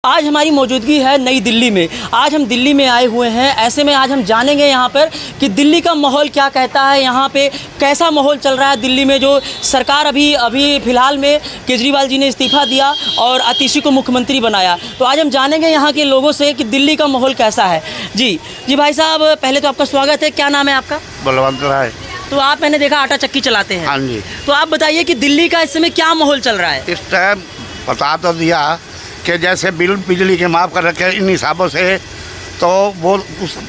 आज हमारी मौजूदगी है नई दिल्ली में। आज हम दिल्ली में आए हुए हैं, ऐसे में आज हम जानेंगे यहाँ पर कि दिल्ली का माहौल क्या कहता है, यहाँ पे कैसा माहौल चल रहा है दिल्ली में। जो सरकार अभी फ़िलहाल में केजरीवाल जी ने इस्तीफ़ा दिया और आतिशी को मुख्यमंत्री बनाया, तो आज हम जानेंगे यहाँ के लोगों से कि दिल्ली का माहौल कैसा है। जी भाई साहब, पहले तो आपका स्वागत है। क्या नाम है आपका? बलवंत राय। तो आप, मैंने देखा आटा चक्की चलाते हैं। हाँ जी। तो आप बताइए कि दिल्ली का इस समय क्या माहौल चल रहा है? इस टाइम बता तो दिया कि जैसे बिल बिजली के माफ़ कर रखे इन हिसाबों से तो वो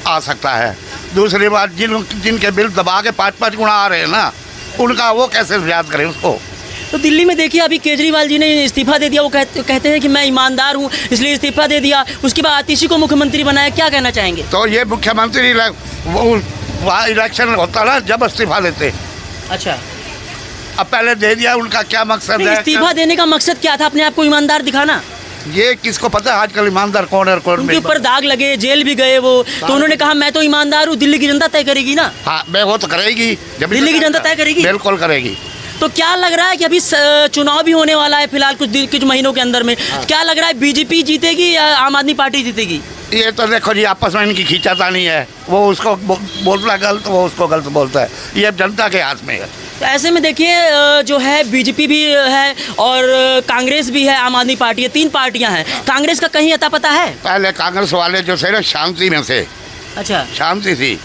आ सकता है। दूसरी बात, जिनके बिल दबा के 5-5 गुना आ रहे हैं ना, उनका वो कैसे याद करें उसको। तो दिल्ली में देखिए, अभी केजरीवाल जी ने इस्तीफ़ा दे दिया। वो कहते हैं कि मैं ईमानदार हूँ इसलिए इस्तीफ़ा दे दिया। उसके बाद आतिशी को मुख्यमंत्री बनाया। क्या कहना चाहेंगे? तो ये मुख्यमंत्री वहाँ इलेक्शन होता ना जब इस्तीफ़ा देते। अच्छा, अब पहले दे दिया, उनका क्या मकसद है? इस्तीफ़ा देने का मकसद क्या था? अपने आप को ईमानदार दिखाना। ये किसको पता है आजकल ईमानदार कौन है और कौन नहीं। उनके ऊपर दाग लगे, जेल भी गए वो, तो उन्होंने कहा मैं तो ईमानदार हूँ। दिल्ली की जनता तय करेगी ना। हाँ, वो तो करेगी। जब दिल्ली की जनता तय करेगी, बिल्कुल करेगी। तो क्या लग रहा है कि अभी चुनाव भी होने वाला है फिलहाल कुछ महीनों के अंदर में। क्या लग रहा है, बीजेपी जीतेगी या आम आदमी पार्टी जीतेगी? ये तो देखो जी, आपस में इनकी खींचातानी है। वो उसको बोलता है गलत, वो उसको गलत बोलता है। ये अब जनता के हाथ में है। तो ऐसे में देखिए, जो है बीजेपी भी है और कांग्रेस भी है, आम आदमी पार्टी है, 3 पार्टियां हैं। कांग्रेस का कहीं अता पता है? पहले कांग्रेस वाले जो थे ना, शांति में थे। अच्छा, शांति थी।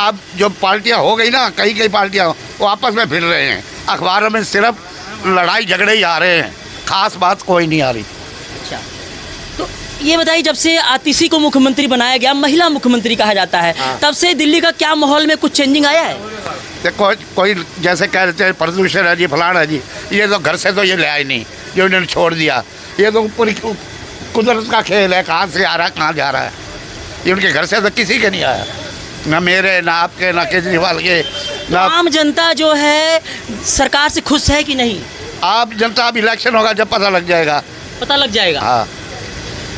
अब जो पार्टियां हो गई ना, कई पार्टियां, वो आपस में फिर रहे हैं। अखबारों में सिर्फ लड़ाई झगड़े ही आ रहे हैं, खास बात कोई नहीं आ रही। अच्छा, तो ये बताइए, जब से आतिशी को मुख्यमंत्री बनाया गया, महिला मुख्यमंत्री कहा जाता है, तब से दिल्ली का क्या माहौल में कुछ चेंजिंग आया है? देखो, कोई जैसे कह रहे थे प्रदूषण है जी, फलाना है जी, ये तो घर से तो ये ले आए नहीं, जो इन्होंने छोड़ दिया। ये तो पूरी कुदरत का खेल है, कहाँ से आ रहा है कहाँ जा रहा है। ये उनके घर से तो किसी के नहीं आया, ना मेरे, ना आपके, ना केजरीवाल के, ना। आम जनता जो है सरकार से खुश है कि नहीं? आप जनता, अब इलेक्शन होगा जब पता लग जाएगा। पता लग जाएगा। हाँ।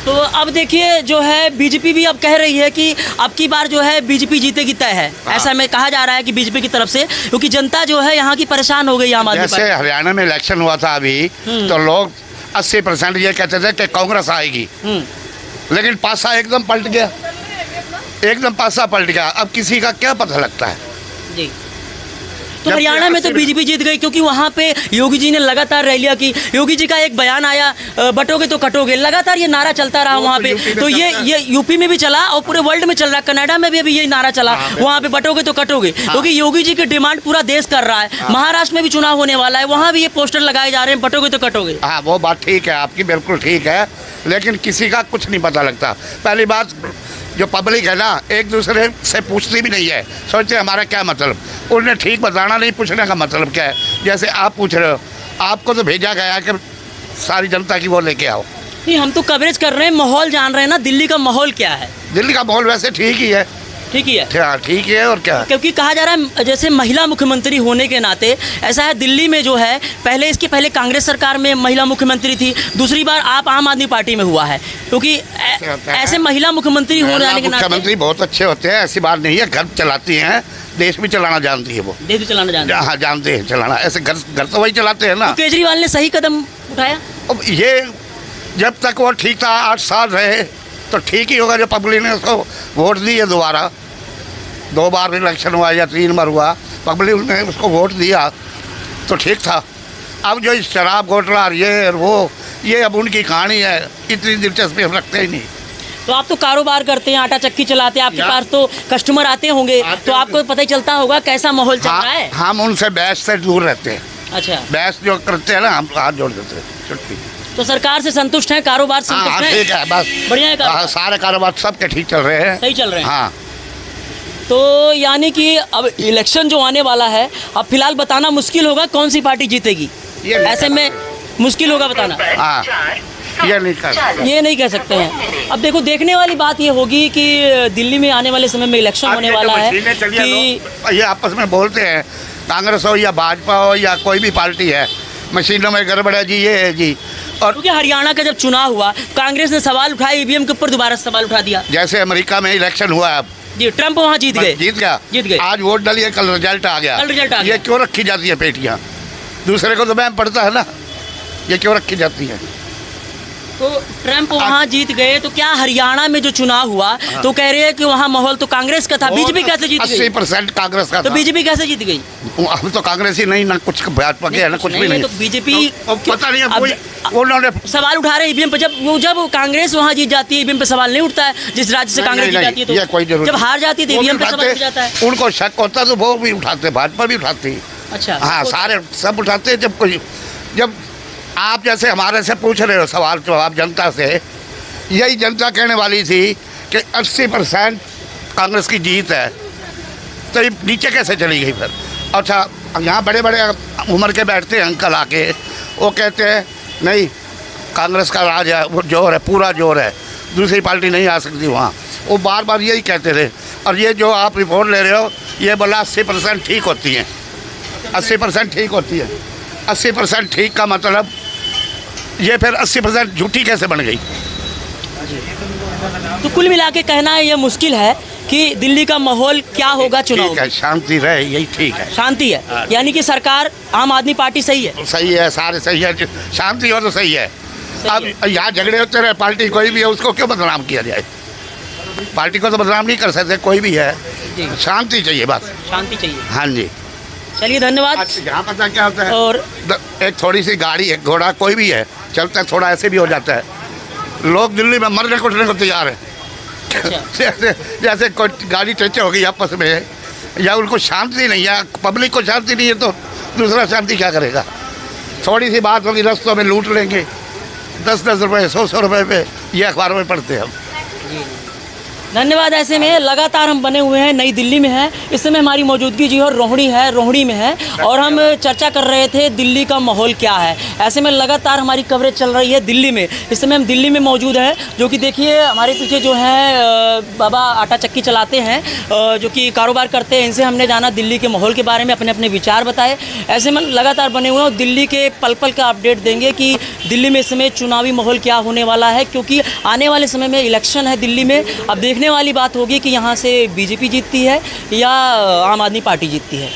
तो अब देखिए, जो है बीजेपी भी अब कह रही है कि अब की बार जो है बीजेपी जीतेगी तय है। हाँ। ऐसा में कहा जा रहा है कि बीजेपी की तरफ से, क्योंकि जनता जो है यहाँ की परेशान हो गई आम आदमी जैसे हरियाणा में इलेक्शन हुआ था अभी, तो लोग 80% ये कहते थे कि कांग्रेस आएगी, लेकिन पासा एकदम पलट गया, एकदम पासा पलट गया। अब किसी का क्या पता लगता है जी। तो हरियाणा में तो बीजेपी जीत गई, क्योंकि वहाँ पे योगी जी ने लगातार रैलियाँ की। योगी जी का एक बयान आया, बटोगे तो कटोगे, लगातार ये नारा चलता रहा वहाँ पे। तो ये यूपी में भी चला और पूरे वर्ल्ड में चल रहा है। कनाडा में भी अभी ये नारा चला, वहाँ पे बटोगे तो कटोगे, क्योंकि योगी जी की डिमांड पूरा देश कर रहा है। महाराष्ट्र में भी चुनाव होने वाला है, वहाँ भी ये पोस्टर लगाए जा रहे हैं, बटोगे तो कटोगे। हाँ, वो बात ठीक है आपकी, बिल्कुल ठीक है, लेकिन किसी का कुछ नहीं पता लगता। पहली बात, जो पब्लिक है ना, एक दूसरे से पूछती भी नहीं है, सोचते हमारा क्या मतलब। उन्हें ठीक बताना नहीं, पूछने का मतलब क्या है। जैसे आप पूछ रहे हो, आपको तो भेजा गया कि सारी जनता की वो लेके आओ। नहीं, हम तो कवरेज कर रहे हैं, माहौल जान रहे हैं ना, दिल्ली का माहौल क्या है। दिल्ली का माहौल वैसे ठीक ही है। ठीक ही है। हाँ, ठीक है। और क्या, क्योंकि कहा जा रहा है जैसे महिला मुख्यमंत्री होने के नाते ऐसा है, दिल्ली में जो है इसके पहले कांग्रेस सरकार में महिला मुख्यमंत्री थी, दूसरी बार आप आम आदमी पार्टी में हुआ है, क्योंकि ऐसे महिला मुख्यमंत्री हो जाने के नाते मुख्यमंत्री बहुत अच्छे होते हैं, ऐसी बात नहीं है। घर चलाती हैं, देश भी चलाना जानती है वो। देश भी चलाना जानती है। हाँ, जानते हैं चलाना। ऐसे घर तो वही चलाते हैं ना। तो केजरीवाल ने सही कदम उठाया। अब ये जब तक वो ठीक था, 8 साल रहे, तो ठीक ही होगा। जो पब्लिक ने उसको वोट दी है, दोबारा 2 बार इलेक्शन हुआ या 3 बार हुआ, पब्लिक ने उसको वोट दिया तो ठीक था। अब जो शराब घोटाला ये और वो, ये अब उनकी कहानी है, इतनी दिलचस्पी हम रखते ही नहीं। तो आप तो कारोबार करते हैं, आटा चक्की चलाते हैं, आपके पास तो कस्टमर आते होंगे, तो आपको पता ही चलता होगा कैसा माहौल चल रहा है। हम उनसे बहस से दूर रहते हैं। अच्छा, बहस जो करते हैं ना, हम हाथ जोड़ देते हैं, छुट्टी। तो सरकार से संतुष्ट है, कारोबार संतुष्ट है? ठीक है, बस बढ़िया है कारोबार। सारे कारोबार सबके ठीक चल रहे हैं, सही चल रहे हैं। हाँ। तो यानी कि अब इलेक्शन जो आने वाला है, अब फिलहाल बताना मुश्किल होगा कौन सी पार्टी जीतेगी। ऐसे में मुश्किल होगा बताना। हाँ, ये नहीं कह सकते हैं। अब देखो, देखने वाली बात ये होगी कि दिल्ली में आने वाले समय में इलेक्शन होने वाला है कि ये आपस में बोलते हैं, कांग्रेस हो या भाजपा हो या कोई भी पार्टी है, मशीनों में गड़बड़ है जी, ये है जी। और क्योंकि हरियाणा का जब चुनाव हुआ, कांग्रेस ने सवाल उठाया, ईवीएम के ऊपर दोबारा सवाल उठा दिया। जैसे अमेरिका में इलेक्शन हुआ है, अब जी, ट्रम्प वहाँ जीत गए। आज वोट डालिए, कल रिजल्ट आ गया। ये क्यों रखी जाती है पेटियाँ? दूसरे को तो बैम पड़ता है ना, ये क्यों रखी जाती है? तो ट्रम्प वहाँ जीत गए, तो क्या हरियाणा में जो चुनाव हुआ तो कह रहे हैं कि वहाँ माहौल तो कांग्रेस का था, बीजेपी कैसे जीत गई? 80% कांग्रेस का तो था। बीजेपी कैसे जीत गई? अब तो कांग्रेस ही नहीं, ना कुछ भाजपा के है, ना कुछ भी नहीं। तो बीजेपी पता नहीं है, उन्होंने सवाल उठा रहे ईवीएम पे। जब कांग्रेस वहाँ जीत जाती है ईवीएम पे सवाल नहीं उठता है, जिस राज्य से कांग्रेस जीत जाती है तो जब हार जाती है तो ईवीएम पे सवाल उठ जाता है। उनको शक होता है तो वो भी उठाते, भाजपा भी उठाती। अच्छा, हाँ, सारे सब उठाते हैं। जब आप जैसे हमारे से पूछ रहे हो सवाल जवाब जनता से, यही जनता कहने वाली थी कि 80% कांग्रेस की जीत है, तो ये नीचे कैसे चली गई फिर? अच्छा, यहाँ बड़े बड़े उम्र के बैठते हैं अंकल आके, वो कहते हैं नहीं कांग्रेस का राज है, वो जोर है, पूरा जोर है, दूसरी पार्टी नहीं आ सकती वहाँ। वो बार बार यही कहते थे। और ये जो आप रिपोर्ट ले रहे हो, ये बोला 80% ठीक होती हैं, 80% ठीक होती है। 80% ठीक का मतलब ये फिर 80% झूठी कैसे बन गई? तो कुल मिला के कहना है ये मुश्किल है कि दिल्ली का माहौल क्या होगा चुनाव ठीक है, शांति रहे, यही ठीक है। शांति है, यानी कि सरकार आम आदमी पार्टी सही है। सही है, सारे सही है, शांति हो तो सही है। अब यहाँ झगड़े होते रहे, पार्टी कोई भी है उसको क्यों बदनाम किया जाए? पार्टी को तो बदनाम नहीं कर सकते, कोई भी है। शांति चाहिए, बस शांति चाहिए। हाँ जी, चलिए धन्यवाद। यहाँ पता क्या होता है, और एक थोड़ी सी गाड़ी, एक घोड़ा, कोई भी है चलता है, थोड़ा ऐसे भी हो जाता है, लोग दिल्ली में मरने कुटने को तैयार है। जैसे कोई गाड़ी टच हो गई आपस में, या उनको शांति नहीं है, पब्लिक को शांति नहीं है, तो दूसरा शांति क्या करेगा? थोड़ी सी बात होगी, रस्तों में लूट लेंगे, 10-10 रुपये, 100-100 रुपये पे, ये अखबारों में पढ़ते हैं हम। धन्यवाद। ऐसे में लगातार हम बने हुए हैं, नई दिल्ली में हैं, इस समय हमारी मौजूदगी जो है रोहिणी में है, और हम चर्चा कर रहे थे दिल्ली का माहौल क्या है। ऐसे में लगातार हमारी कवरेज चल रही है दिल्ली में। इस समय हम दिल्ली में मौजूद हैं, जो कि देखिए हमारे पीछे जो है बाबा आटा चक्की चलाते हैं, जो कि कारोबार करते हैं। इनसे हमने जाना दिल्ली के माहौल के बारे में, अपने अपने विचार बताए। ऐसे में लगातार बने हुए हैं और दिल्ली के पल पल का अपडेट देंगे कि दिल्ली में इस समय चुनावी माहौल क्या होने वाला है, क्योंकि आने वाले समय में इलेक्शन है दिल्ली में। अब देखने वाली बात होगी कि यहाँ से बीजेपी जीतती है या आम आदमी पार्टी जीतती है।